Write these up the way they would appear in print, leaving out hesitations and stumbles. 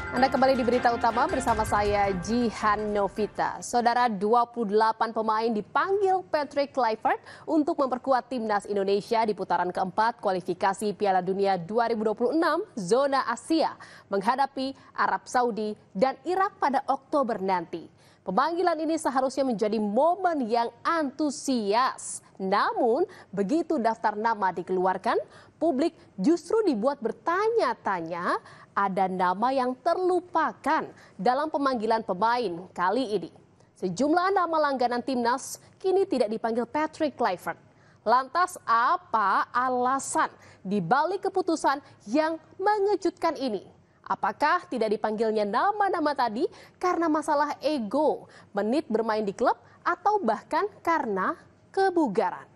Anda kembali di Berita Utama bersama saya Jihan Novita. Saudara, 28 pemain dipanggil Patrick Kluivert untuk memperkuat timnas Indonesia di putaran keempat kualifikasi Piala Dunia 2026 zona Asia menghadapi Arab Saudi dan Irak pada Oktober nanti. Pemanggilan ini seharusnya menjadi momen yang antusias. Namun, begitu daftar nama dikeluarkan, publik justru dibuat bertanya-tanya ada nama yang terlupakan dalam pemanggilan pemain kali ini. Sejumlah nama langganan timnas kini tidak dipanggil Patrick Kluivert. Lantas apa alasan dibalik keputusan yang mengejutkan ini? Apakah tidak dipanggilnya nama-nama tadi karena masalah ego, menit bermain di klub, atau bahkan karena kebugaran?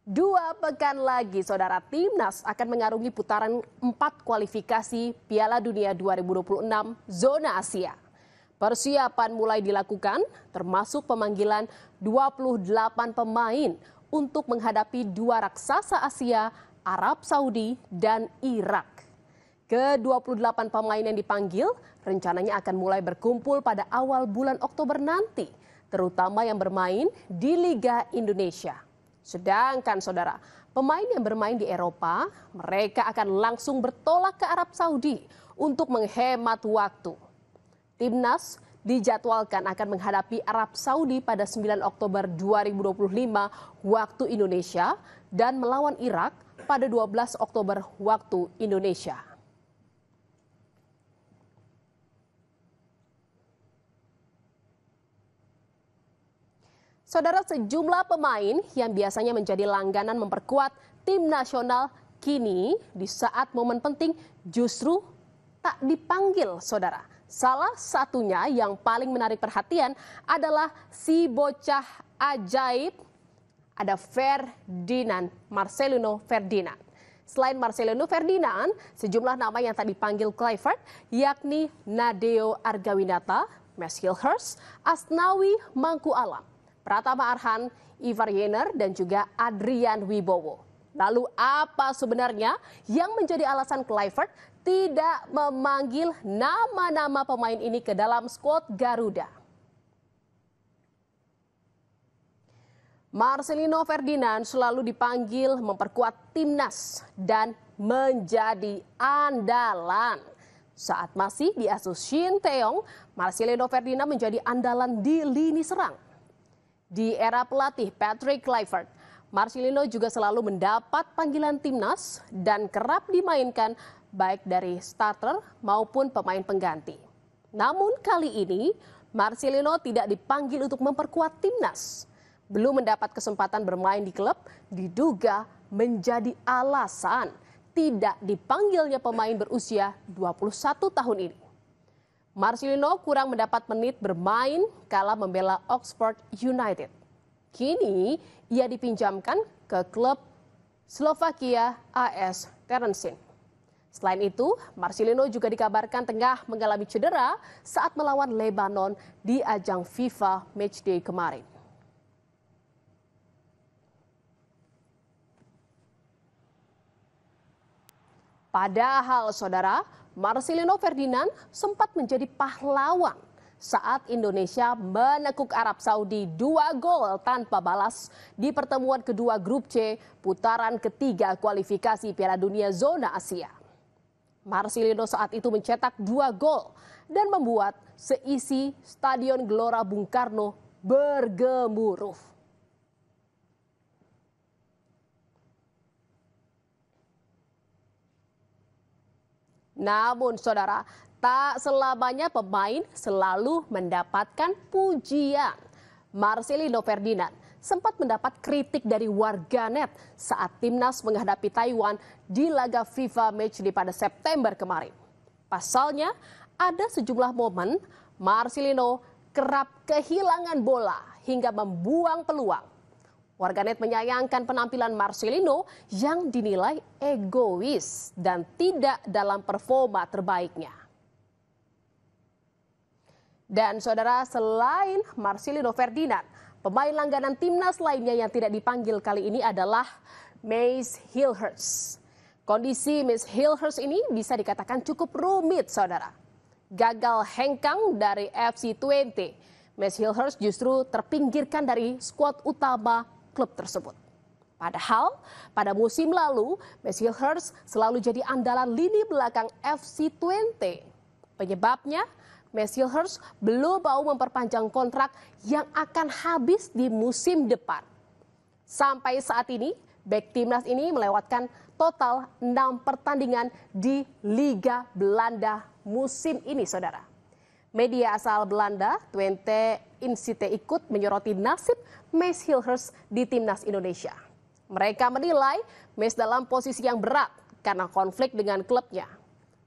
Dua pekan lagi, saudara, timnas akan mengarungi putaran 4 kualifikasi Piala Dunia 2026 zona Asia. Persiapan mulai dilakukan, termasuk pemanggilan 28 pemain untuk menghadapi dua raksasa Asia, Arab Saudi dan Irak. Ke-28 pemain yang dipanggil rencananya akan mulai berkumpul pada awal bulan Oktober nanti, terutama yang bermain di Liga Indonesia. Sedangkan saudara, pemain yang bermain di Eropa, mereka akan langsung bertolak ke Arab Saudi untuk menghemat waktu. Timnas dijadwalkan akan menghadapi Arab Saudi pada 9 Oktober 2025 waktu Indonesia dan melawan Irak pada 12 Oktober waktu Indonesia. Saudara, sejumlah pemain yang biasanya menjadi langganan memperkuat tim nasional kini di saat momen penting justru tak dipanggil, saudara. Salah satunya yang paling menarik perhatian adalah si bocah ajaib, ada Marcelino Ferdinand. Selain Marcelino Ferdinand, sejumlah nama yang tak dipanggil Kluivert yakni Nadeo Argawinata, Meshil Hurst, Asnawi Mangku Alam, Pratama Arhan, Ivar Yener, dan juga Adrian Wibowo. Lalu apa sebenarnya yang menjadi alasan Kluivert tidak memanggil nama-nama pemain ini ke dalam skuad Garuda? Marcelino Ferdinand selalu dipanggil memperkuat timnas dan menjadi andalan. Saat masih diasuh Shin Taeyong, Marcelino Ferdinand menjadi andalan di lini serang. Di era pelatih Patrick Kluivert, Marcelino juga selalu mendapat panggilan timnas dan kerap dimainkan baik dari starter maupun pemain pengganti. Namun kali ini Marcelino tidak dipanggil untuk memperkuat timnas. Belum mendapat kesempatan bermain di klub diduga menjadi alasan tidak dipanggilnya pemain berusia 21 tahun ini. Marcelino kurang mendapat menit bermain kala membela Oxford United. Kini ia dipinjamkan ke klub Slovakia AS Terezin. Selain itu, Marcelino juga dikabarkan tengah mengalami cedera saat melawan Lebanon di ajang FIFA Matchday kemarin. Padahal, saudara, Marcelino Ferdinand sempat menjadi pahlawan saat Indonesia menekuk Arab Saudi 2 gol tanpa balas di pertemuan kedua grup C putaran ketiga kualifikasi Piala Dunia zona Asia. Marcelino saat itu mencetak 2 gol dan membuat seisi Stadion Gelora Bung Karno bergemuruh. Namun saudara, tak selamanya pemain selalu mendapatkan pujian. Marcelino Ferdinand sempat mendapat kritik dari warganet saat timnas menghadapi Taiwan di laga FIFA Matchday pada September kemarin. Pasalnya, ada sejumlah momen Marcelino kerap kehilangan bola hingga membuang peluang. Warganet menyayangkan penampilan Marcelino yang dinilai egois dan tidak dalam performa terbaiknya. Dan saudara, selain Marcelino Ferdinand, pemain langganan timnas lainnya yang tidak dipanggil kali ini adalah Mace Hilhers. Kondisi Mace Hilhers ini bisa dikatakan cukup rumit, saudara. Gagal hengkang dari FC20, Mace Hilhers justru terpinggirkan dari skuad utama klub tersebut. Padahal pada musim lalu, Mace Hilhers selalu jadi andalan lini belakang FC20. Penyebabnya, Mace Hilhers belum mau memperpanjang kontrak yang akan habis di musim depan. Sampai saat ini, bek timnas ini melewatkan total 6 pertandingan di Liga Belanda musim ini, saudara. Media asal Belanda, Twente Insite ikut menyoroti nasib Mace Hilhers di timnas Indonesia. Mereka menilai Mace dalam posisi yang berat karena konflik dengan klubnya.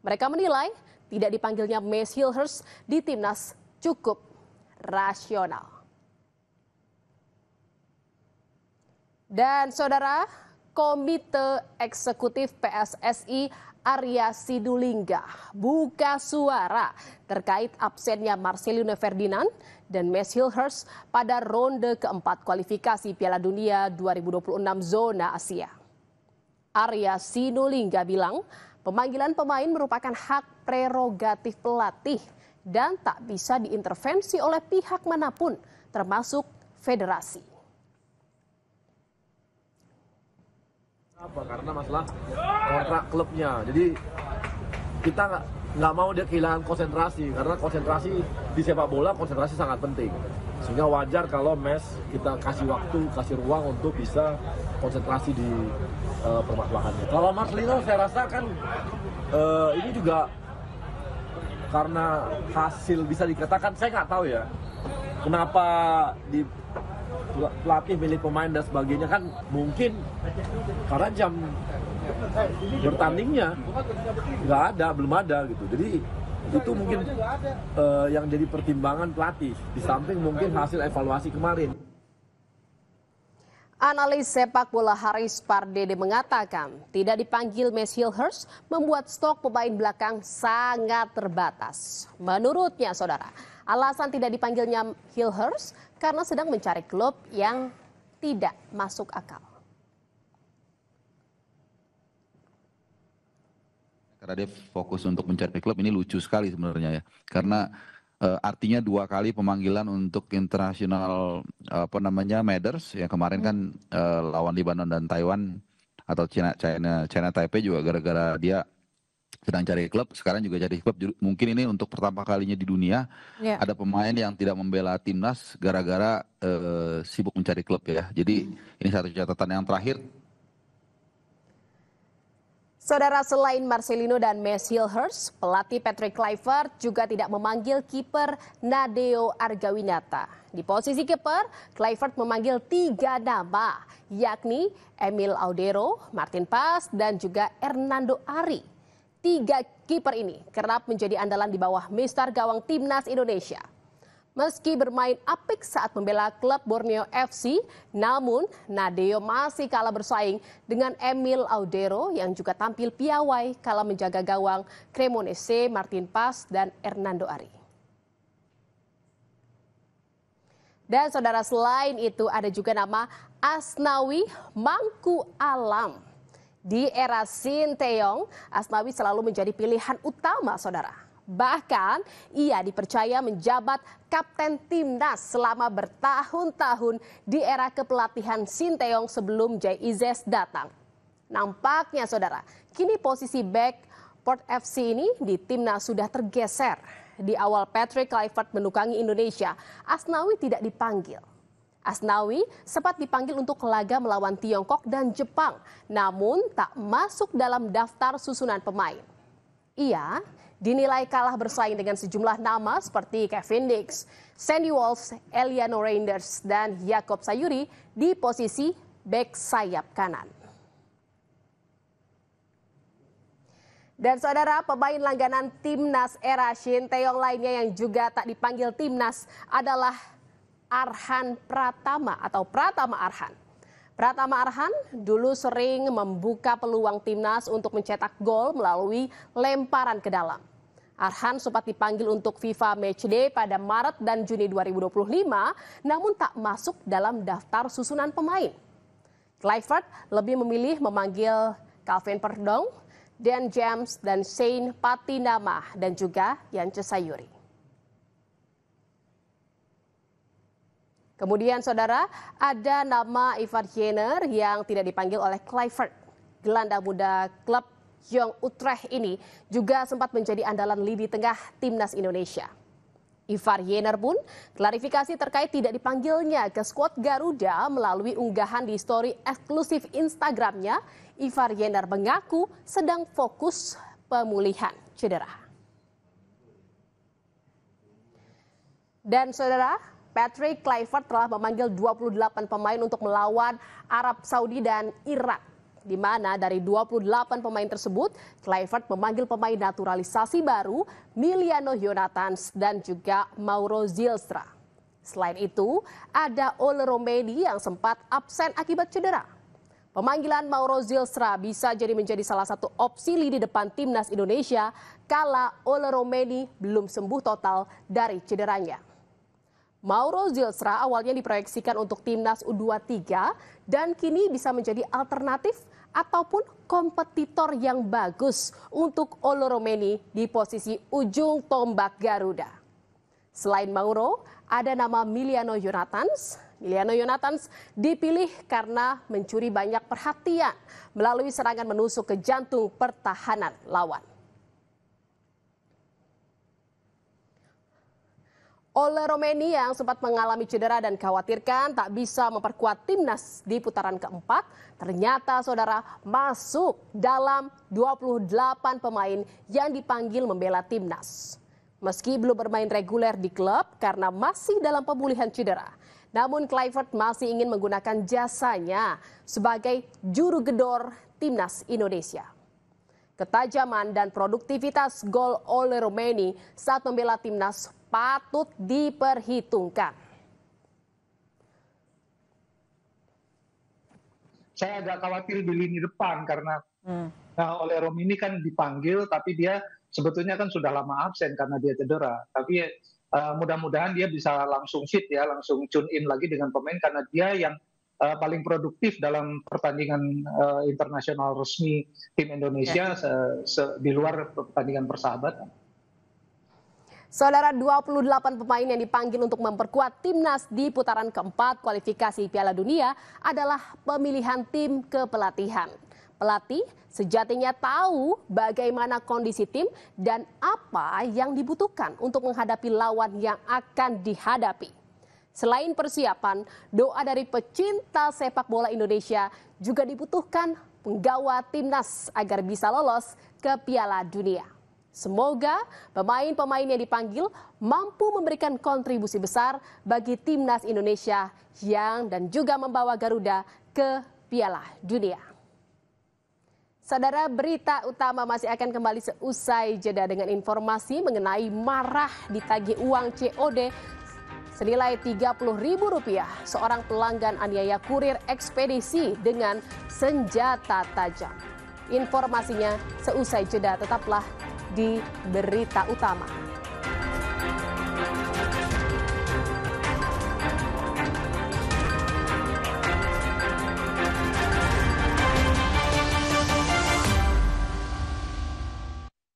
Mereka menilai tidak dipanggilnya Mace Hilhers di timnas cukup rasional. Dan saudara, Komite Eksekutif PSSI Arya Sinulinga buka suara terkait absennya Marcelino Ferdinand dan Mace Hilhers pada ronde keempat kualifikasi Piala Dunia 2026 zona Asia. Arya Sinulinga bilang pemanggilan pemain merupakan hak prerogatif pelatih dan tak bisa diintervensi oleh pihak manapun, termasuk federasi. Karena masalah kontrak klubnya, jadi kita nggak mau dia kehilangan konsentrasi, karena konsentrasi di sepak bola konsentrasi sangat penting. Sehingga wajar kalau kita kasih waktu, kasih ruang untuk bisa konsentrasi di permasalahannya. Kalau Marcelino saya rasa kan ini juga karena hasil bisa dikatakan, saya nggak tahu ya kenapa di pelatih milih pemain dan sebagainya, kan mungkin karena jam bertandingnya belum ada gitu. Jadi itu mungkin yang jadi pertimbangan pelatih, di samping mungkin hasil evaluasi kemarin. Analis sepak bola Haris Pardede mengatakan tidak dipanggil Mace Hilhers membuat stok pemain belakang sangat terbatas. Menurutnya, saudara, alasan tidak dipanggilnya Hilhers karena sedang mencari klub yang tidak masuk akal. Karena dia fokus untuk mencari klub, ini lucu sekali sebenarnya ya. Karena artinya 2 kali pemanggilan untuk internasional Matters yang kemarin kan lawan Lebanon dan Taiwan atau China Taipei juga gara-gara dia sedang cari klub, sekarang juga cari klub. Mungkin ini untuk pertama kalinya di dunia ada pemain yang tidak membela timnas gara-gara sibuk mencari klub ya. Jadi ini satu catatan yang terakhir. Saudara, selain Marcelino dan Mace Hilhers, pelatih Patrick Kluivert juga tidak memanggil kiper Nadeo Argawinata. Di posisi kiper, Kluivert memanggil 3 nama, yakni Emil Audero, Martin Pas, dan juga Hernando Ari. 3 kiper ini kerap menjadi andalan di bawah mister gawang timnas Indonesia. Meski bermain apik saat membela klub Borneo FC, namun Nadeo masih kalah bersaing dengan Emil Audero yang juga tampil piawai kala menjaga gawang Cremonese, Martin Pas, dan Hernando Ari. Dan saudara, selain itu ada juga nama Asnawi Mangku Alam. Di era Sinteyong, Asnawi selalu menjadi pilihan utama, saudara. Bahkan ia dipercaya menjabat kapten timnas selama bertahun-tahun di era kepelatihan Sinteyong sebelum Jay Izzes datang. Nampaknya, saudara, kini posisi bek Port FC ini di timnas sudah tergeser. Di awal Patrick Kluivert menukangi Indonesia, Asnawi tidak dipanggil. Asnawi sempat dipanggil untuk laga melawan Tiongkok dan Jepang, namun tak masuk dalam daftar susunan pemain. Ia dinilai kalah bersaing dengan sejumlah nama seperti Kevin Dix, Sandy Walsh, Eliano Reinders, dan Jakob Sayuri di posisi bek sayap kanan. Dan saudara, pemain langganan timnas era Sinteyong lainnya yang juga tak dipanggil timnas adalah Arhan Pratama atau Pratama Arhan. Pratama Arhan dulu sering membuka peluang timnas untuk mencetak gol melalui lemparan ke dalam. Arhan sempat dipanggil untuk FIFA Matchday pada Maret dan Juni 2025, namun tak masuk dalam daftar susunan pemain. Kluivert lebih memilih memanggil Calvin Verdonk, Dan James, dan Shane Patinama, dan juga Yance Sayuri. Kemudian saudara, ada nama Ivar Jenner yang tidak dipanggil oleh Kluivert. Gelandang muda klub Jong Utrecht ini juga sempat menjadi andalan lini tengah timnas Indonesia. Ivar Jenner pun klarifikasi terkait tidak dipanggilnya ke skuad Garuda melalui unggahan di story eksklusif Instagramnya. Ivar Jenner mengaku sedang fokus pemulihan cedera. Dan saudara, Patrick Kluivert telah memanggil 28 pemain untuk melawan Arab Saudi dan Irak, di mana dari 28 pemain tersebut, Kluivert memanggil pemain naturalisasi baru Miliano Jonathans dan juga Mauro Zylstra. Selain itu, ada Ole Roemeny yang sempat absen akibat cedera. Pemanggilan Mauro Zylstra bisa jadi menjadi salah satu opsi lini depan timnas Indonesia kala Ole Roemeny belum sembuh total dari cederanya. Mauro Zylstra awalnya diproyeksikan untuk timnas U23 dan kini bisa menjadi alternatif ataupun kompetitor yang bagus untuk Ole Roemeny di posisi ujung tombak Garuda. Selain Mauro, ada nama Miliano Jonathans. Miliano Jonathans dipilih karena mencuri banyak perhatian melalui serangan menusuk ke jantung pertahanan lawan. Ole Roemeny yang sempat mengalami cedera dan khawatirkan tak bisa memperkuat timnas di putaran keempat, ternyata saudara masuk dalam 28 pemain yang dipanggil membela timnas. Meski belum bermain reguler di klub karena masih dalam pemulihan cedera, namun Kluivert masih ingin menggunakan jasanya sebagai juru gedor timnas Indonesia. Ketajaman dan produktivitas gol Ole Roemeny saat membela timnas patut diperhitungkan. Saya agak khawatir di lini depan karena Ole Roemeny kan dipanggil, tapi dia sebetulnya kan sudah lama absen karena dia cedera. Tapi mudah-mudahan dia bisa langsung fit ya, langsung tune in lagi dengan pemain karena dia yang paling produktif dalam pertandingan internasional resmi tim Indonesia di luar pertandingan persahabatan. Saudara, 28 pemain yang dipanggil untuk memperkuat timnas di putaran keempat kualifikasi Piala Dunia adalah pemilihan tim kepelatihan. Pelatih sejatinya tahu bagaimana kondisi tim dan apa yang dibutuhkan untuk menghadapi lawan yang akan dihadapi. Selain persiapan, doa dari pecinta sepak bola Indonesia juga dibutuhkan penggawa timnas agar bisa lolos ke Piala Dunia. Semoga pemain-pemain yang dipanggil mampu memberikan kontribusi besar bagi timnas Indonesia dan juga membawa Garuda ke Piala Dunia. Saudara, berita utama masih akan kembali seusai jeda dengan informasi mengenai marah ditagih uang COD senilai Rp30.000. Seorang pelanggan aniaya kurir ekspedisi dengan senjata tajam. Informasinya seusai jeda, tetaplah di berita utama.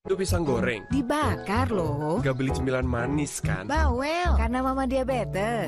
Itu pisang goreng. Dibakar loh. Gak beli cemilan manis kan? Bawel, karena mama diabetes.